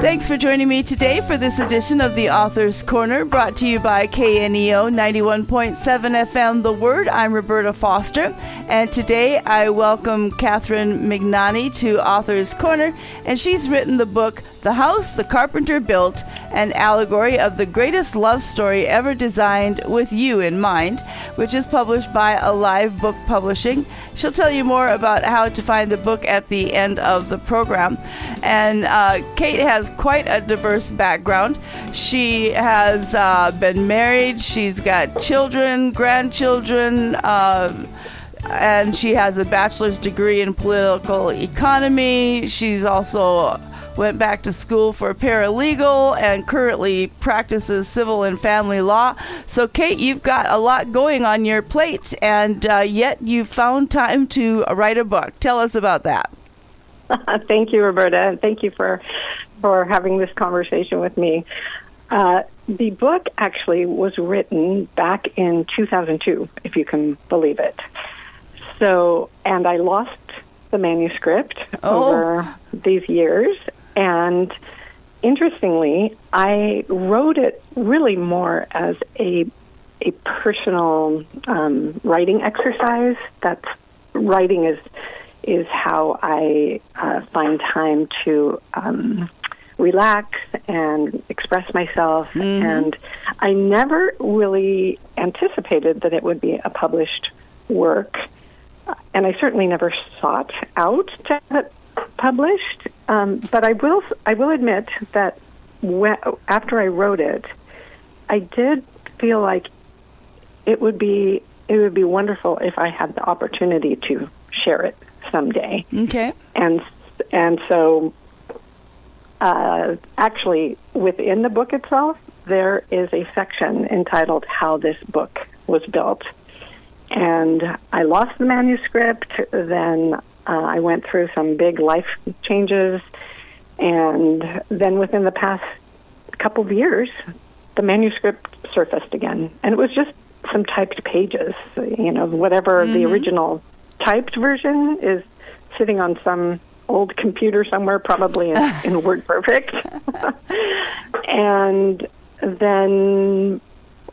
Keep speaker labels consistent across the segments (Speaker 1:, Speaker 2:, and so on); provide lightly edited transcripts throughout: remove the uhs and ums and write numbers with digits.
Speaker 1: Thanks for joining me today for this edition of the Author's Corner, brought to you by KNEO 91.7 FM The Word. I'm Roberta Foster, and today I welcome Kathryn Mignani to Author's Corner, and she's written the book The House The Carpenter Built, an allegory of the greatest love story ever designed with you in mind, which is published by Alive Book Publishing. She'll tell you more about how to find the book at the end of the program. And Kate has quite a diverse background. She has been married, she's got children, grandchildren, and she has a bachelor's degree in political economy. She's also went back to school for paralegal and currently practices civil and family law. So, Kate, you've got a lot going on your plate, and yet you found time to write a book. Tell us about that.
Speaker 2: Thank you, Roberta, and thank you for having this conversation with me. The book actually was written back in 2002, if you can believe it. So, and I lost the manuscript over these years. And interestingly, I wrote it really more as a personal writing exercise. That's writing is how I find time to relax and express myself. Mm-hmm. And I never really anticipated that it would be a published work, and I certainly never sought out to have it published. But I will admit that after I wrote it, I did feel like it would be wonderful if I had the opportunity to share it someday.
Speaker 1: Okay.
Speaker 2: And so actually within the book itself, there is a section entitled How This Book Was Built. And I lost the manuscript, then I went through some big life changes, and then within the past couple of years, the manuscript surfaced again. And it was just some typed pages, whatever the original typed version is sitting on some old computer somewhere, probably in WordPerfect. And then,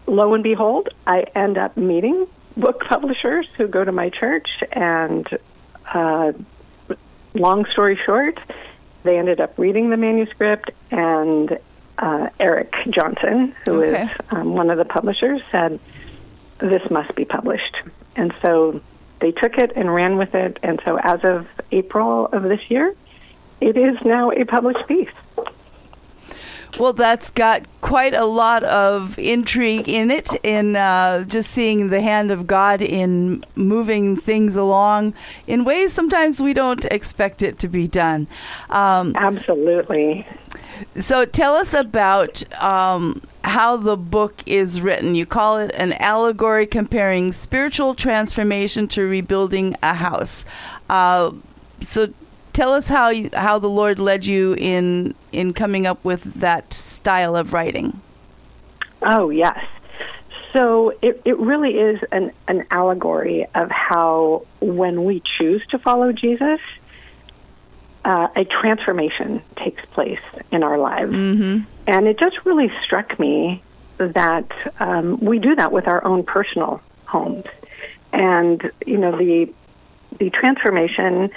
Speaker 2: lo and behold, I end up meeting book publishers who go to my church, and long story short, they ended up reading the manuscript, and Eric Johnson, who is one of the publishers, said, this must be published. And so they took it and ran with it, and so as of April of this year, it is now a published piece.
Speaker 1: Well, that's got quite a lot of intrigue in it, in just seeing the hand of God in moving things along in ways sometimes we don't expect it to be done.
Speaker 2: Absolutely.
Speaker 1: So tell us about how the book is written. You call it an allegory comparing spiritual transformation to rebuilding a house. So tell us how the Lord led you in coming up with that style of writing.
Speaker 2: Oh, yes. So it really is an allegory of how when we choose to follow Jesus, a transformation takes place in our lives. Mm-hmm. And it just really struck me that we do that with our own personal homes. And, the transformation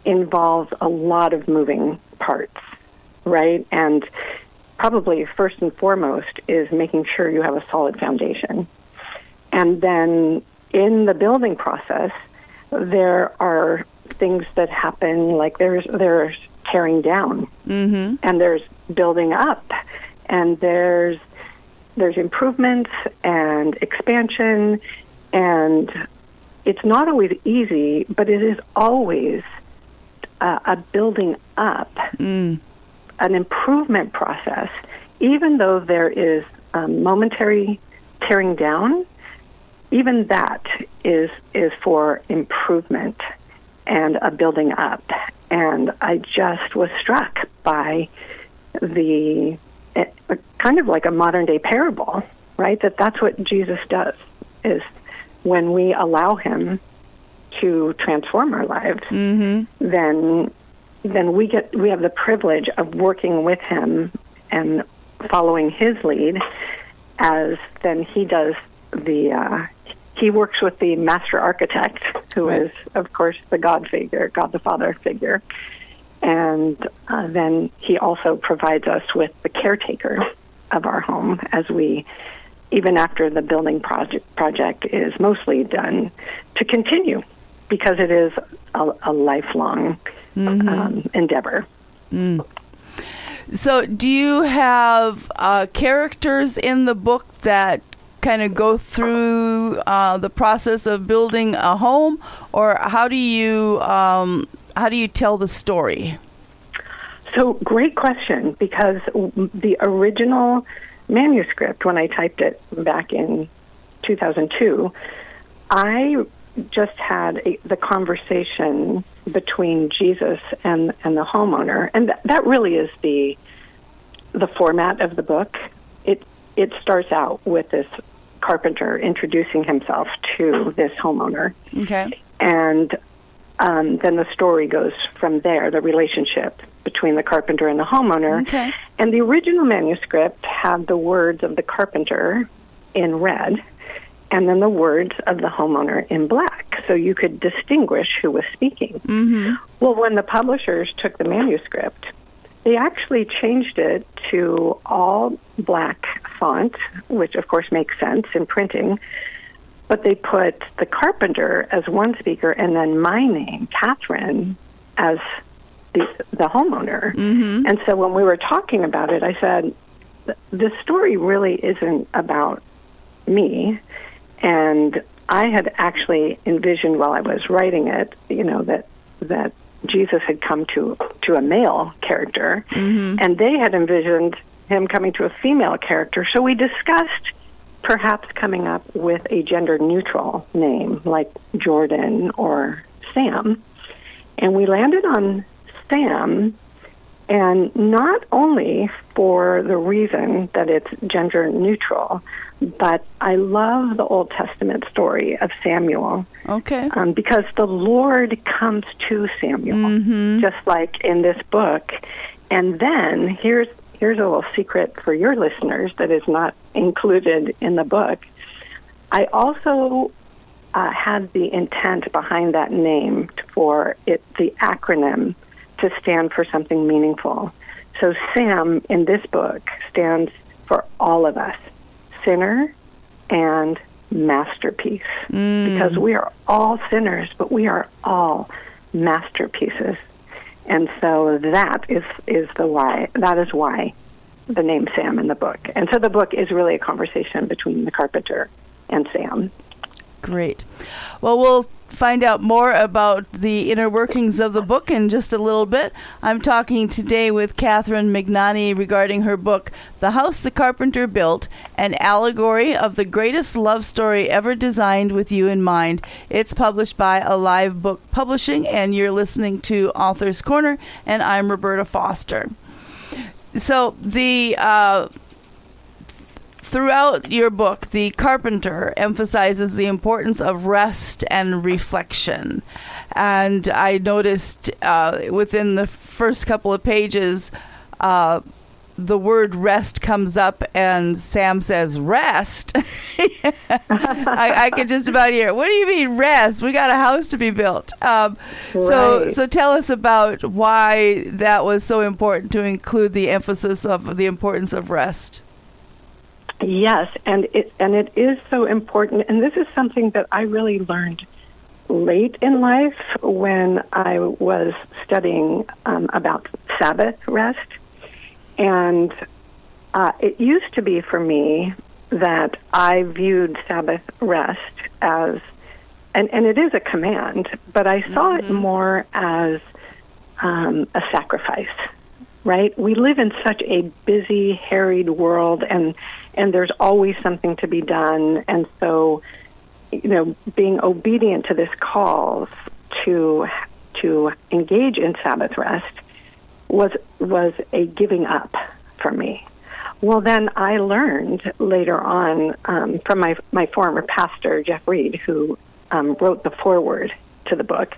Speaker 2: involves a lot of moving parts, right? And probably first and foremost is making sure you have a solid foundation. And then in the building process, there are things that happen, like there's tearing down, and there's building up, and there's improvements and expansion, and it's not always easy, but it is always a building up, an improvement process. Even though there is momentary tearing down, even that is for improvement and a building up. And I just was struck by the kind of like a modern day parable, right? That's what Jesus does, is when we allow him to transform our lives, then then we have the privilege of working with him and following his lead, as then he does he works with the master architect, who is, of course, the God the Father figure. And then he also provides us with the caretaker of our home as we, even after the building project is mostly done, to continue, because it is a lifelong endeavor.
Speaker 1: Mm. So do you have characters in the book that kind of go through the process of building a home, or how do you tell the story?
Speaker 2: So, great question, because the original manuscript, when I typed it back in 2002, I just had the conversation between Jesus and the homeowner, and that really is the format of the book. It starts out with this carpenter introducing himself to this homeowner.
Speaker 1: Okay.
Speaker 2: And then the story goes from there, the relationship between the carpenter and the homeowner.
Speaker 1: Okay.
Speaker 2: And the original manuscript had the words of the carpenter in red, and then the words of the homeowner in black, so you could distinguish who was speaking.
Speaker 1: Mm-hmm.
Speaker 2: Well, when the publishers took the manuscript, they actually changed it to all black font, which of course makes sense in printing, but they put the carpenter as one speaker and then my name, Kathryn, as the homeowner.
Speaker 1: Mm-hmm.
Speaker 2: And so when we were talking about it, I said, the story really isn't about me. And I had actually envisioned while I was writing it, that Jesus had come to a male character,
Speaker 1: mm-hmm.
Speaker 2: and they had envisioned him coming to a female character. So we discussed perhaps coming up with a gender-neutral name, like Jordan or Sam. And we landed on Sam, and not only for the reason that it's gender-neutral, but I love the Old Testament story of Samuel.
Speaker 1: Okay.
Speaker 2: Because the Lord comes to Samuel,
Speaker 1: mm-hmm.
Speaker 2: just like in this book. And then here's a little secret for your listeners that is not included in the book. I also had the intent behind that name for it, the acronym, to stand for something meaningful. So Sam in this book stands for all of us, sinner and masterpiece, because we are all sinners, but we are all masterpieces. And so that is why the name Sam in the book. And so the book is really a conversation between the carpenter and Sam.
Speaker 1: Great. Well, we'll find out more about the inner workings of the book in just a little bit. I'm talking today with Kathryn Mignani regarding her book, The House The Carpenter Built, an allegory of the greatest love story ever designed with you in mind. It's published by Alive Book Publishing, and you're listening to Author's Corner, and I'm Roberta Foster. So throughout your book, the carpenter emphasizes the importance of rest and reflection. And I noticed within the first couple of pages, the word rest comes up, and Sam says, rest? I could just about hear, what do you mean rest? We got a house to be built.
Speaker 2: Right.
Speaker 1: So tell us about why that was so important to include the emphasis of the importance of rest.
Speaker 2: Yes, and it is so important, and this is something that I really learned late in life when I was studying about Sabbath rest. And it used to be for me that I viewed Sabbath rest as, and it is a command, but I saw it more as a sacrifice. Right? We live in such a busy, harried world, and there's always something to be done. And so, being obedient to this call to engage in Sabbath rest was a giving up for me. Well, then I learned later on from my former pastor, Jeff Reed, who wrote the foreword to the book,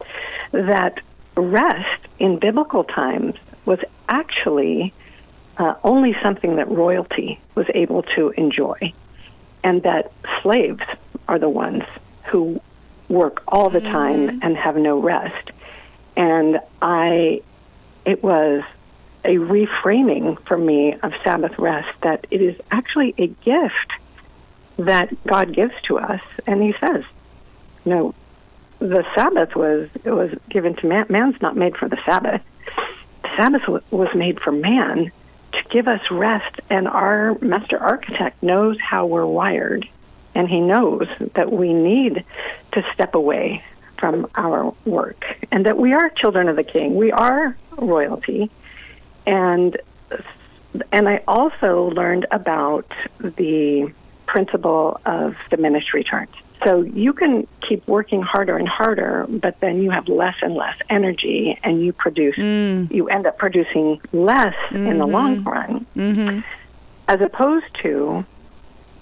Speaker 2: that rest in biblical times was actually only something that royalty was able to enjoy, and that slaves are the ones who work all the time and have no rest. And it was a reframing for me of Sabbath rest, that it is actually a gift that God gives to us. And he says, no, the Sabbath was given to man. Man's not made for the Sabbath. The Sabbath was made for man to give us rest, and our master architect knows how we're wired, and he knows that we need to step away from our work, and that we are children of the King. We are royalty. And I also learned about the principle of diminished returns. So you can keep working harder and harder, but then you have less and less energy, and you end up producing less in the long run, as opposed to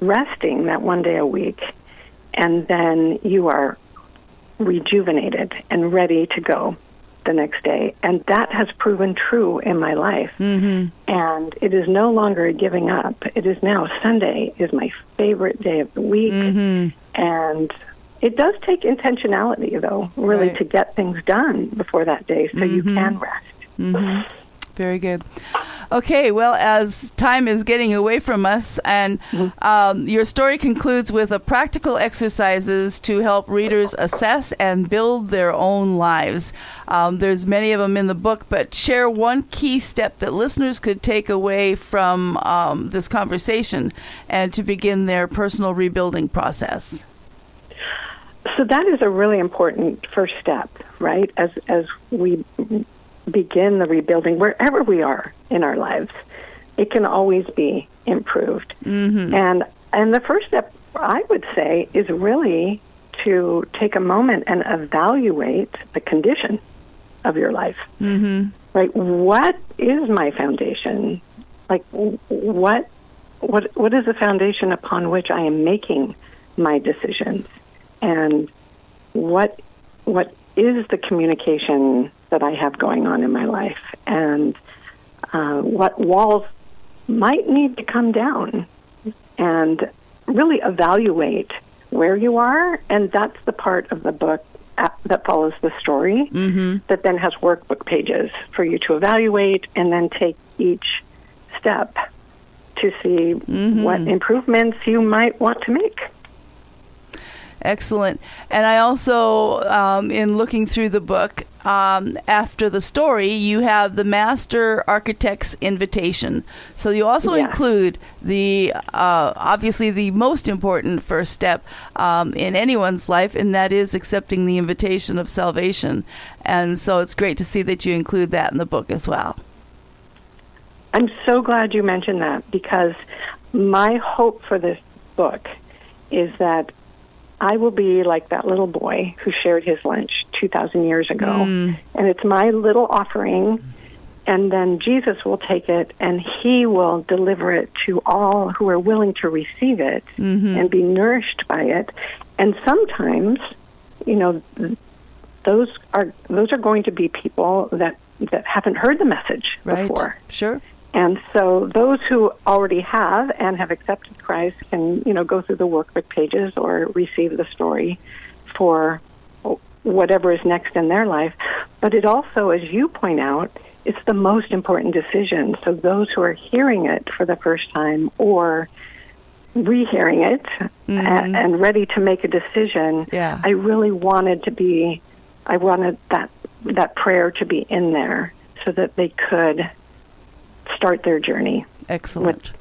Speaker 2: resting that one day a week, and then you are rejuvenated and ready to go the next day. And that has proven true in my life. And it is no longer a giving up. It is now Sunday is my favorite day of the week. And it does take intentionality, though, really, to get things done before that day so you can rest.
Speaker 1: Very good. Okay, well, as time is getting away from us, and your story concludes with practical exercises to help readers assess and build their own lives. There's many of them in the book, but share one key step that listeners could take away from this conversation and to begin their personal rebuilding process.
Speaker 2: So that is a really important first step, right? As we begin the rebuilding wherever we are in our lives, it can always be improved. And the first step, I would say, is really to take a moment and evaluate the condition of your life. Right? What is my foundation? Like, what is the foundation upon which I am making my decisions? And what is the communication that I have going on in my life, and what walls might need to come down, and really evaluate where you are. And that's the part of the book that follows the story, that then has workbook pages for you to evaluate and then take each step to see what improvements you might want to make.
Speaker 1: Excellent. And I also, in looking through the book, after the story, you have the master architect's invitation. So you also include the, obviously the most important first step in anyone's life, and that is accepting the invitation of salvation. And so it's great to see that you include that in the book as well.
Speaker 2: I'm so glad you mentioned that, because my hope for this book is that I will be like that little boy who shared his lunch 2,000 years ago. And it's my little offering, and then Jesus will take it and he will deliver it to all who are willing to receive it and be nourished by it. And sometimes, those are going to be people that haven't heard the message before.
Speaker 1: Sure.
Speaker 2: And so those who already have and have accepted Christ can, go through the workbook pages or receive the story for whatever is next in their life. But it also, as you point out, it's the most important decision. So those who are hearing it for the first time or rehearing it and ready to make a decision, I really wanted that prayer to be in there so that they could start their journey.
Speaker 1: Excellent.
Speaker 2: With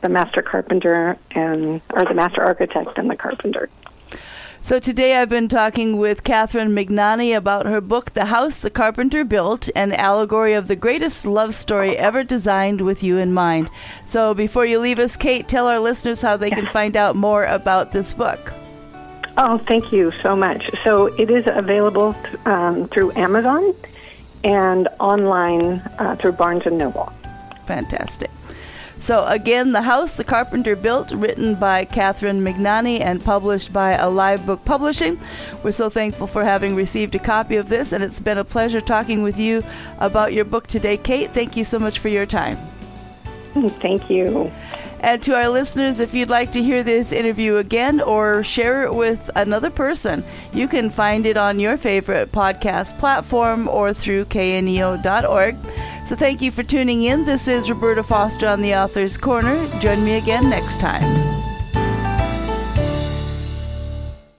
Speaker 2: the master carpenter or the master architect and the carpenter.
Speaker 1: So today I've been talking with Kathryn Mignani about her book, The House The Carpenter Built, an allegory of the greatest love story ever designed with you in mind. So before you leave us, Kate, tell our listeners how they can find out more about this book.
Speaker 2: Oh, thank you so much. So it is available through Amazon and online through Barnes & Noble.
Speaker 1: Fantastic. So again, The House The Carpenter Built, written by Kathryn Mignani and published by Alive Book Publishing. We're so thankful for having received a copy of this, and it's been a pleasure talking with you about your book today. Kate, thank you so much for your time.
Speaker 2: Thank you.
Speaker 1: And to our listeners, if you'd like to hear this interview again or share it with another person, you can find it on your favorite podcast platform or through kneo.org. So thank you for tuning in. This is Roberta Foster on the Author's Corner. Join me again next time.